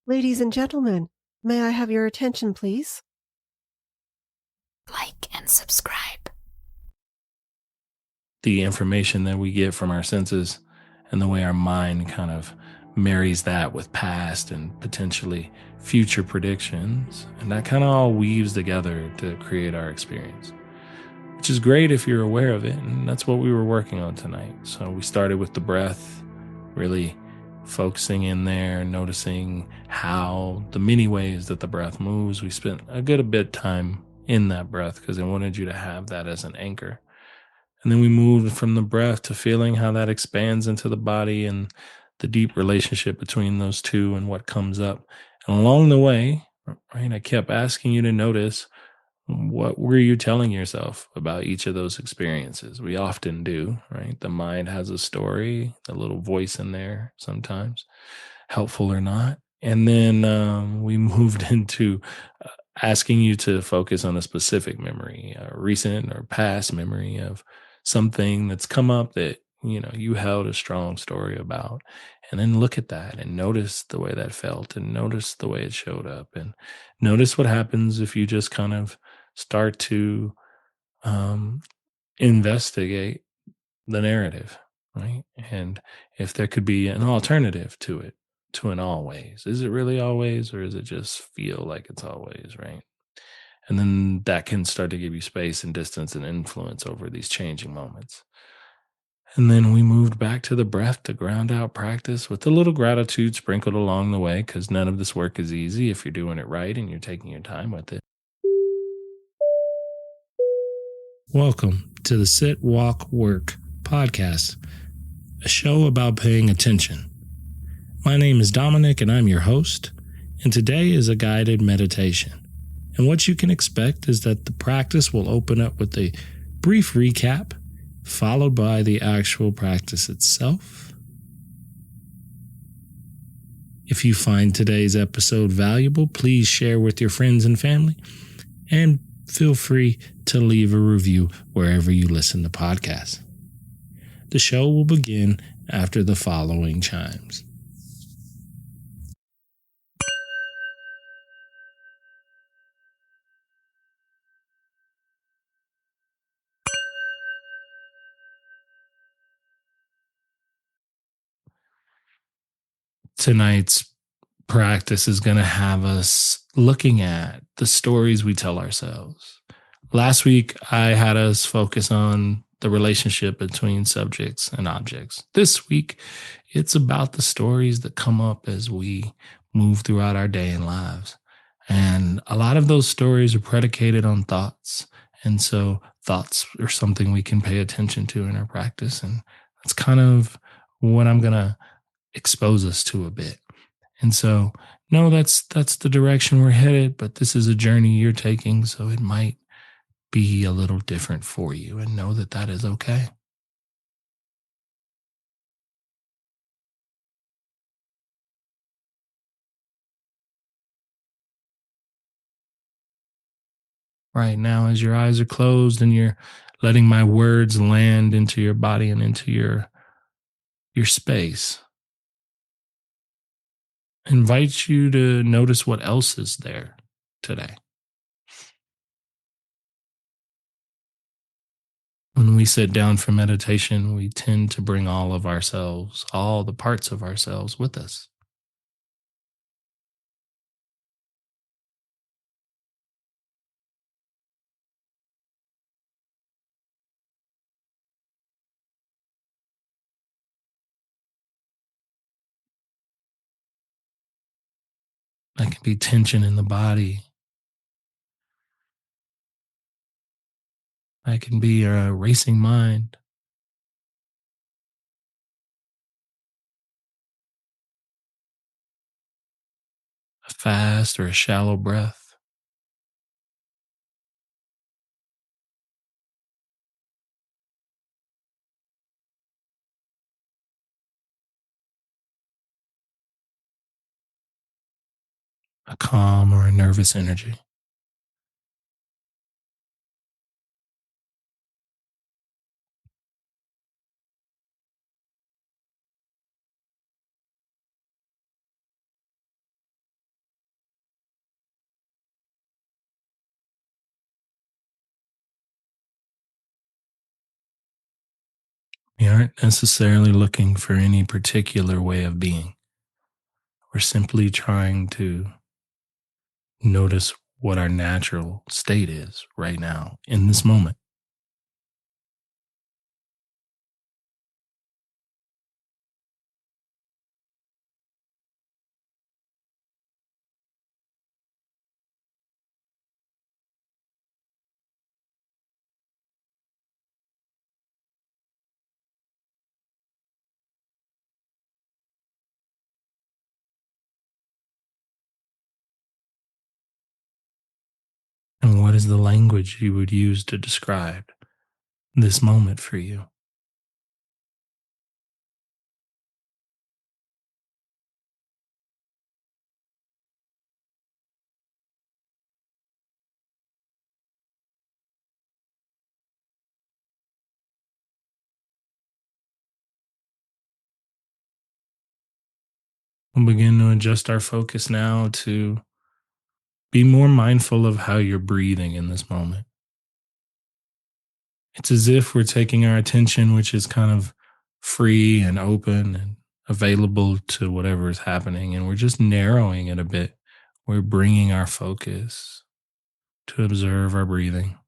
Ladies and gentlemen, may I have your attention, please? Like and subscribe. The information that we get from our senses and the way our mind kind of marries that with past and potentially future predictions. And that kind of all weaves together to create our experience, which is great if you're aware of it. And that's what we were working on tonight. So we started with the breath, really focusing in there, noticing how the many ways that the breath moves. We spent a good bit of time in that breath because I wanted you to have that as an anchor. And then we moved from the breath to feeling how that expands into the body and the deep relationship between those two and what comes up. And along the way, right, I kept asking you to notice, what were you telling yourself about each of those experiences? We often do, right? The mind has a story, a little voice in there sometimes, helpful or not. And then we moved into asking you to focus on a specific memory, a recent or past memory of something that's come up that you held a strong story about, and then look at that and notice the way that felt and notice the way it showed up and notice what happens if you just kind of start to um, investigate the narrative, right? And if there could be an alternative to it, to an always. Is it really always, or does it just feel like it's always, right? And then that can start to give you space and distance and influence over these changing moments. And then we moved back to the breath to ground out practice with a little gratitude sprinkled along the way, because none of this work is easy if you're doing it right and you're taking your time with it. Welcome to the Sit, Walk, Work podcast, a show about paying attention. My name is Dominic and I'm your host, and today is a guided meditation. And what you can expect is that the practice will open up with a brief recap, followed by the actual practice itself. If you find today's episode valuable, please share with your friends and family, and feel free to leave a review wherever you listen to podcasts. The show will begin after the following chimes. Tonight's practice is going to have us looking at the stories we tell ourselves. Last week, I had us focus on the relationship between subjects and objects. This week, it's about the stories that come up as we move throughout our day and lives. And a lot of those stories are predicated on thoughts. And so thoughts are something we can pay attention to in our practice. And that's kind of what I'm going to expose us to a bit. And so, no, that's the direction we're headed, but this is a journey you're taking, so it might be a little different for you, and know that that is okay. Right now, as your eyes are closed and you're letting my words land into your body and into your space, I invite you to notice what else is there today. When we sit down for meditation, we tend to bring all of ourselves, all the parts of ourselves with us. That can be tension in the body. That can be a racing mind, a fast or a shallow breath, a calm or a nervous energy. We aren't necessarily looking for any particular way of being. We're simply trying to notice what our natural state is right now in this moment. And what is the language you would use to describe this moment for you? We'll begin to adjust our focus now to be more mindful of how you're breathing in this moment. It's as if we're taking our attention, which is kind of free and open and available to whatever is happening, and we're just narrowing it a bit. We're bringing our focus to observe our breathing.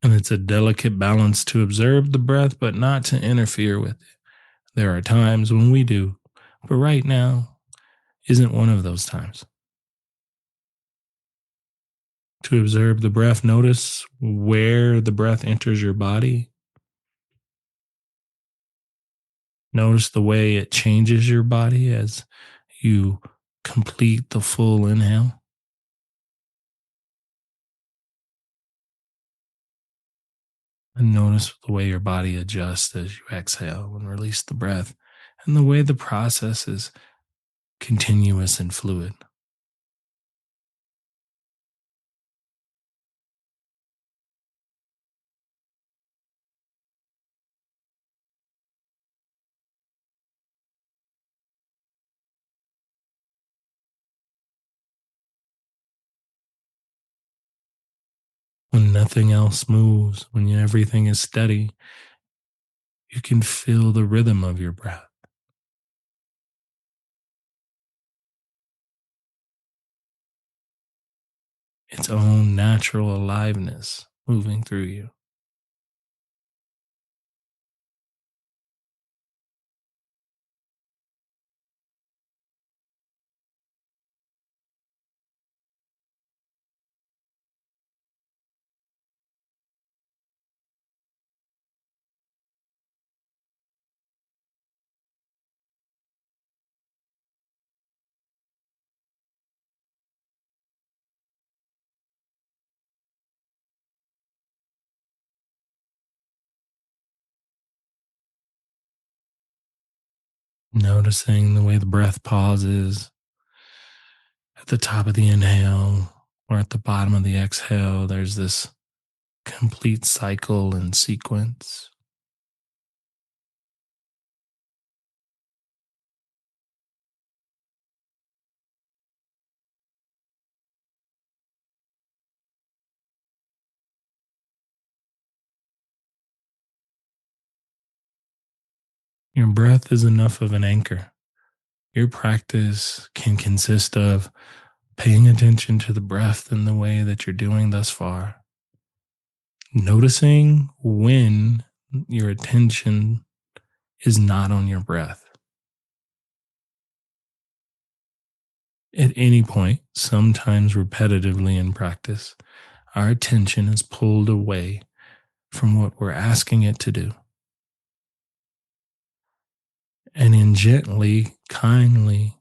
And it's a delicate balance to observe the breath, but not to interfere with it. There are times when we do, but right now isn't one of those times. To observe the breath, notice where the breath enters your body. Notice the way it changes your body as you complete the full inhale. And notice the way your body adjusts as you exhale and release the breath, and the way the process is continuous and fluid. When nothing else moves, when everything is steady, you can feel the rhythm of your breath, its own natural aliveness moving through you. Noticing the way the breath pauses at the top of the inhale or at the bottom of the exhale. There's this complete cycle and sequence. Your breath is enough of an anchor. Your practice can consist of paying attention to the breath in the way that you're doing thus far, noticing when your attention is not on your breath. At any point, sometimes repetitively in practice, our attention is pulled away from what we're asking it to do. And in gently, kindly,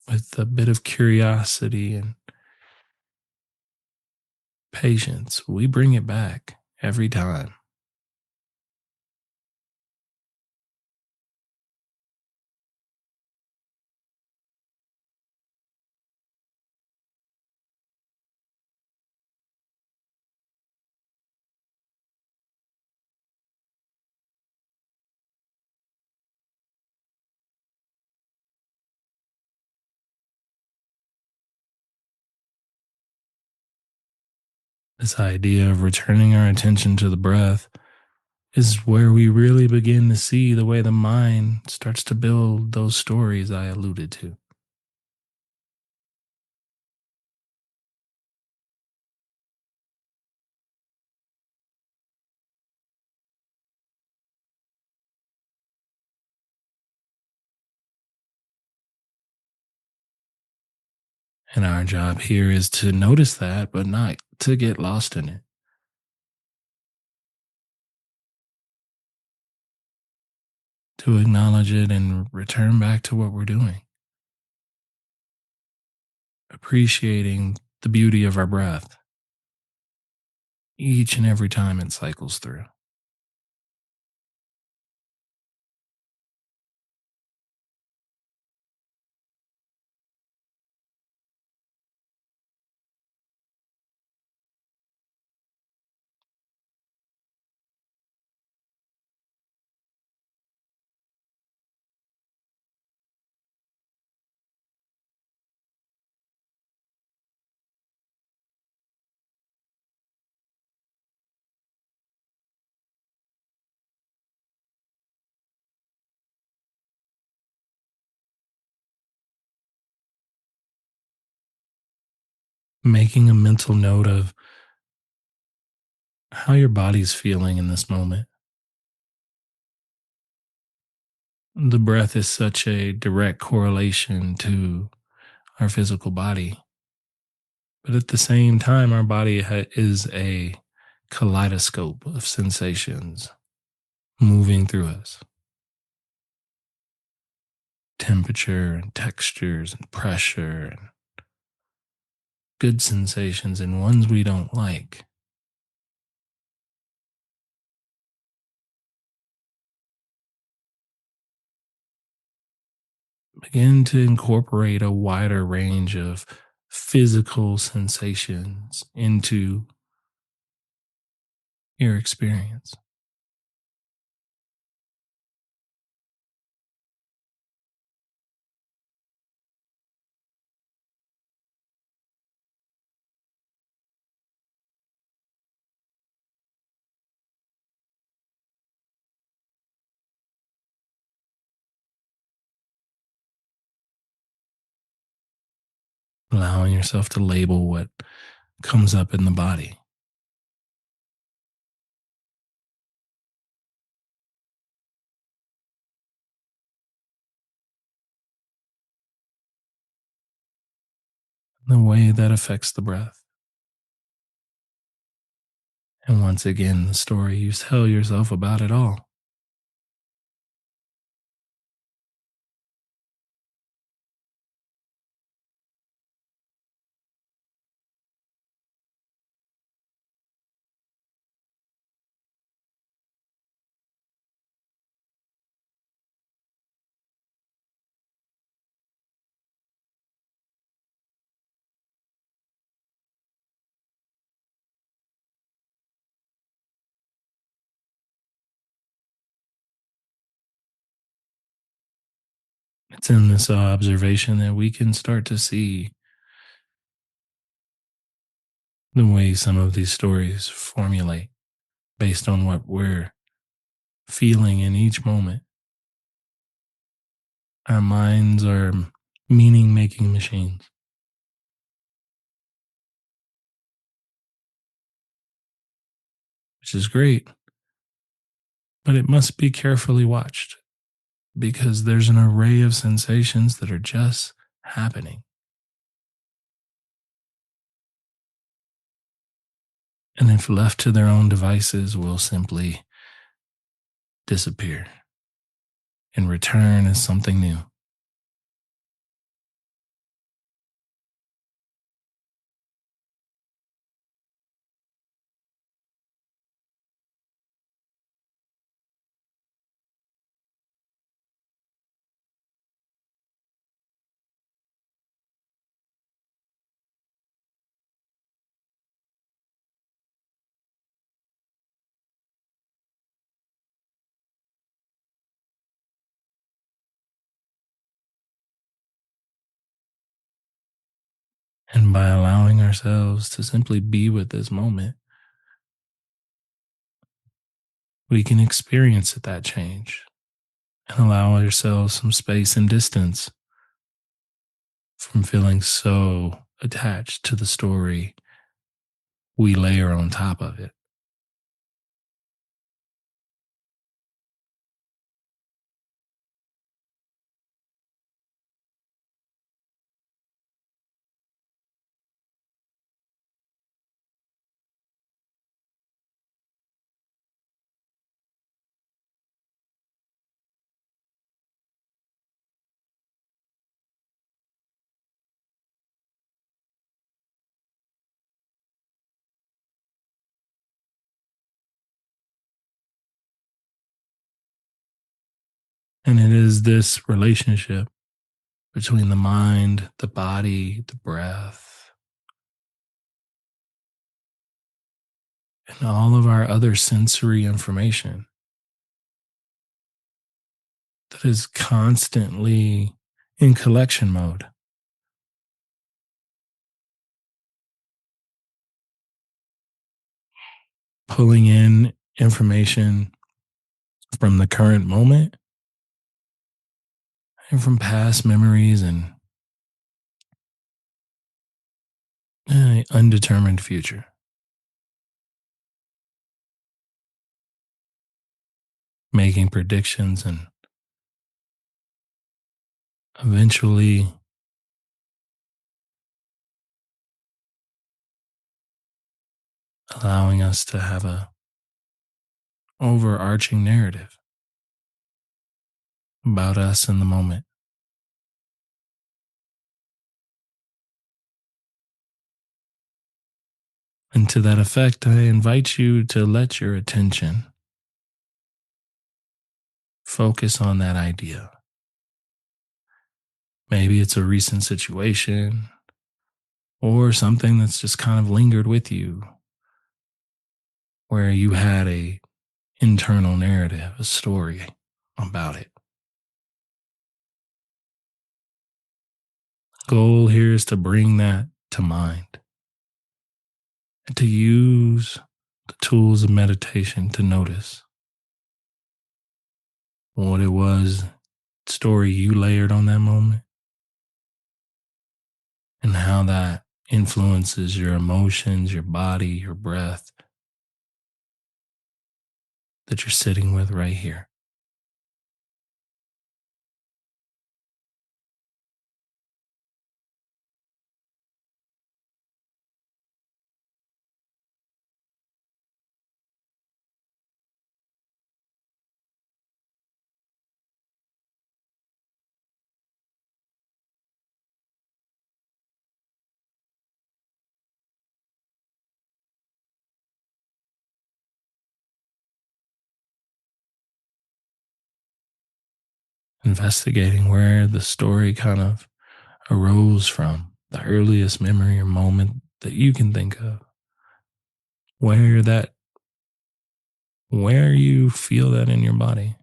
with a bit of curiosity and patience, we bring it back every time. This idea of returning our attention to the breath is where we really begin to see the way the mind starts to build those stories I alluded to. And our job here is to notice that, but not to get lost in it, to acknowledge it and return back to what we're doing, appreciating the beauty of our breath each and every time it cycles through. Making a mental note of how your body's feeling in this moment. The breath is such a direct correlation to our physical body. But at the same time, our body is a kaleidoscope of sensations moving through us, temperature and textures and pressure and good sensations and ones we don't like. Begin to incorporate a wider range of physical sensations into your experience. Allowing yourself to label what comes up in the body. The way that affects the breath. And once again, the story you tell yourself about it all. It's in this observation that we can start to see the way some of these stories formulate based on what we're feeling in each moment. Our minds are meaning making machines, which is great, but it must be carefully watched because there's an array of sensations that are just happening. And if left to their own devices, will simply disappear and return as something new. And by allowing ourselves to simply be with this moment, we can experience that change and allow ourselves some space and distance from feeling so attached to the story we layer on top of it. And it is this relationship between the mind, the body, the breath, and all of our other sensory information that is constantly in collection mode, pulling in information from the current moment and from past memories and undetermined future, making predictions and eventually allowing us to have a overarching narrative about us in the moment. And to that effect, I invite you to let your attention focus on that idea. Maybe it's a recent situation or something that's just kind of lingered with you where you had a internal narrative, a story about it. Goal here is to bring that to mind and to use the tools of meditation to notice what it was, story you layered on that moment, and how that influences your emotions, your body, your breath that you're sitting with right here. Investigating where the story kind of arose from, the earliest memory or moment that you can think of, where that, where you feel that in your body.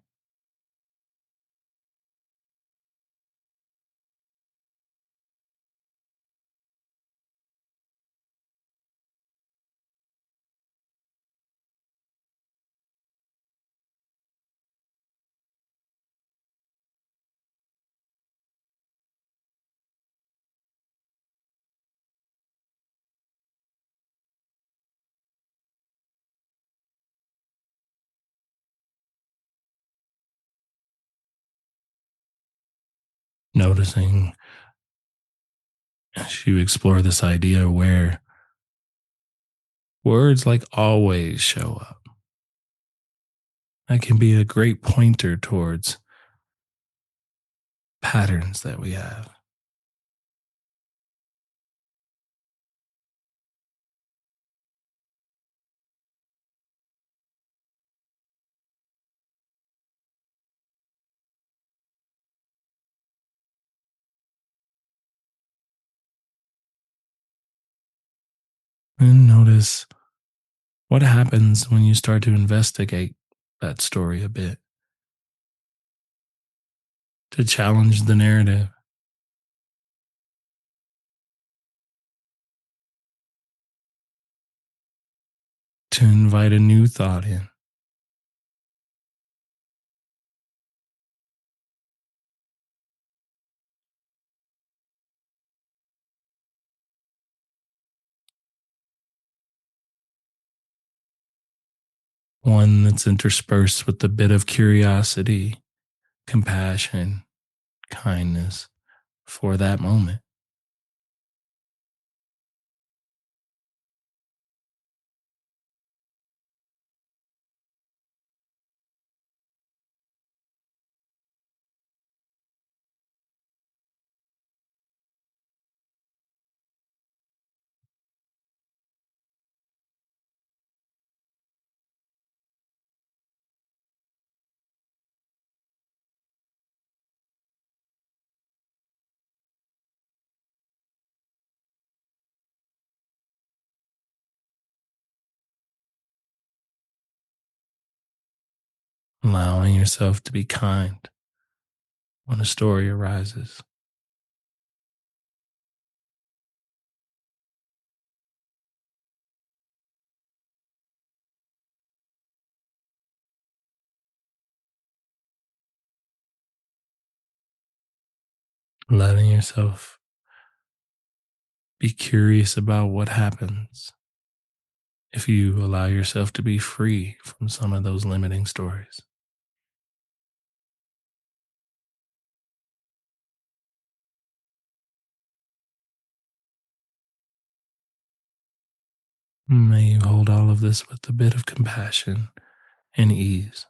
Noticing as you explore this idea where words like always show up. That can be a great pointer towards patterns that we have. And notice what happens when you start to investigate that story a bit, to challenge the narrative, to invite a new thought in, one that's interspersed with a bit of curiosity, compassion, kindness for that moment. Allowing yourself to be kind when a story arises. Letting yourself be curious about what happens if you allow yourself to be free from some of those limiting stories. May you hold all of this with a bit of compassion and ease.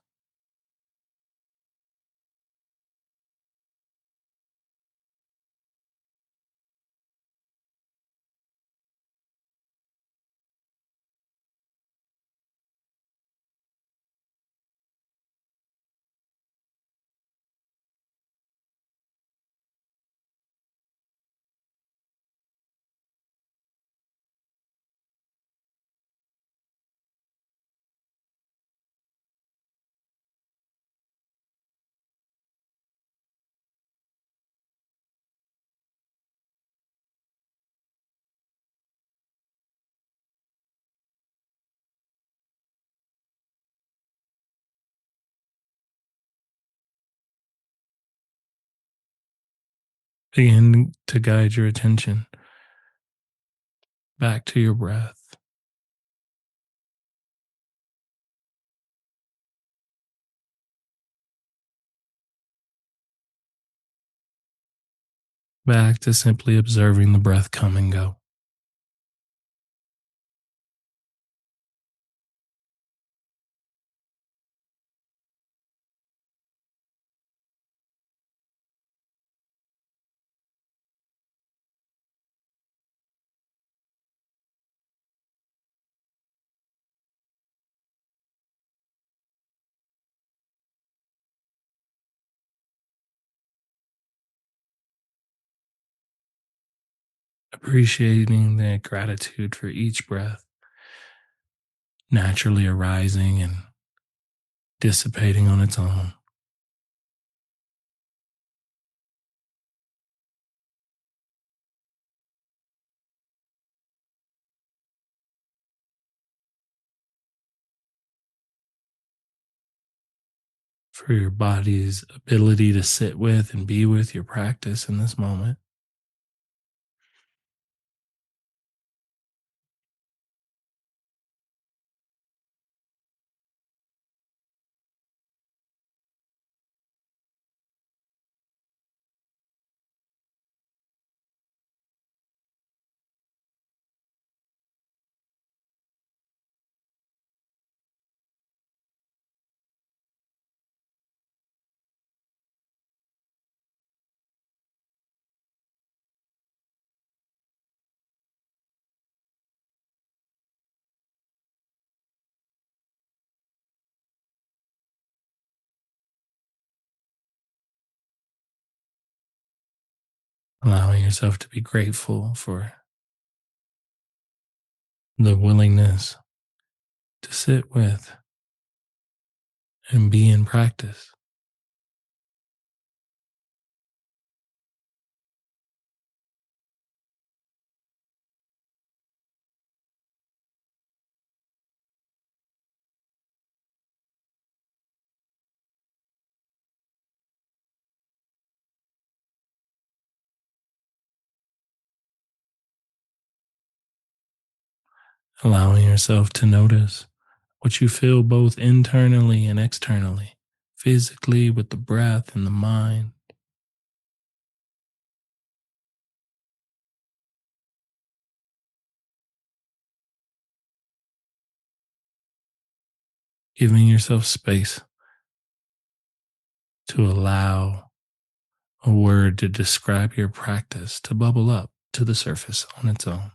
Begin to guide your attention back to your breath, back to simply observing the breath come and go. Appreciating the gratitude for each breath naturally arising and dissipating on its own. For your body's ability to sit with and be with your practice in this moment. Allowing yourself to be grateful for the willingness to sit with and be in practice. allowing yourself to notice what you feel both internally and externally, physically with the breath and the mind. Giving yourself space to allow a word to describe your practice to bubble up to the surface on its own.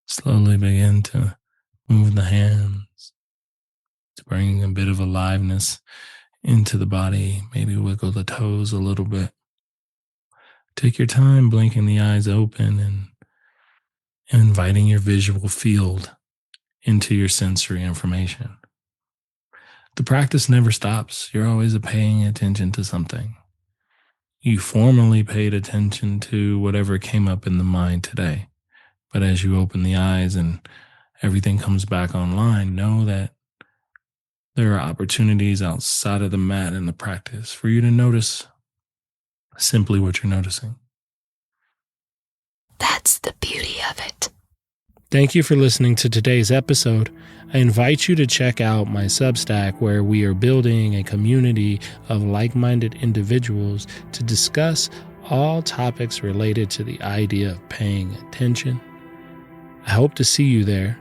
Slowly begin to move the hands to bring a bit of aliveness into the body. Maybe wiggle the toes a little bit. Take your time blinking the eyes open and inviting your visual field into your sensory information. The practice never stops. You're always paying attention to something. You formally paid attention to whatever came up in the mind today. But as you open the eyes and everything comes back online, know that there are opportunities outside of the mat and the practice for you to notice simply what you're noticing. That's the beauty of it. Thank you for listening to today's episode. I invite you to check out my Substack, where we are building a community of like-minded individuals to discuss all topics related to the idea of paying attention. I hope to see you there.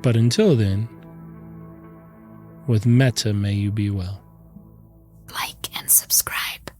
But until then, with metta may you be well. Like and subscribe.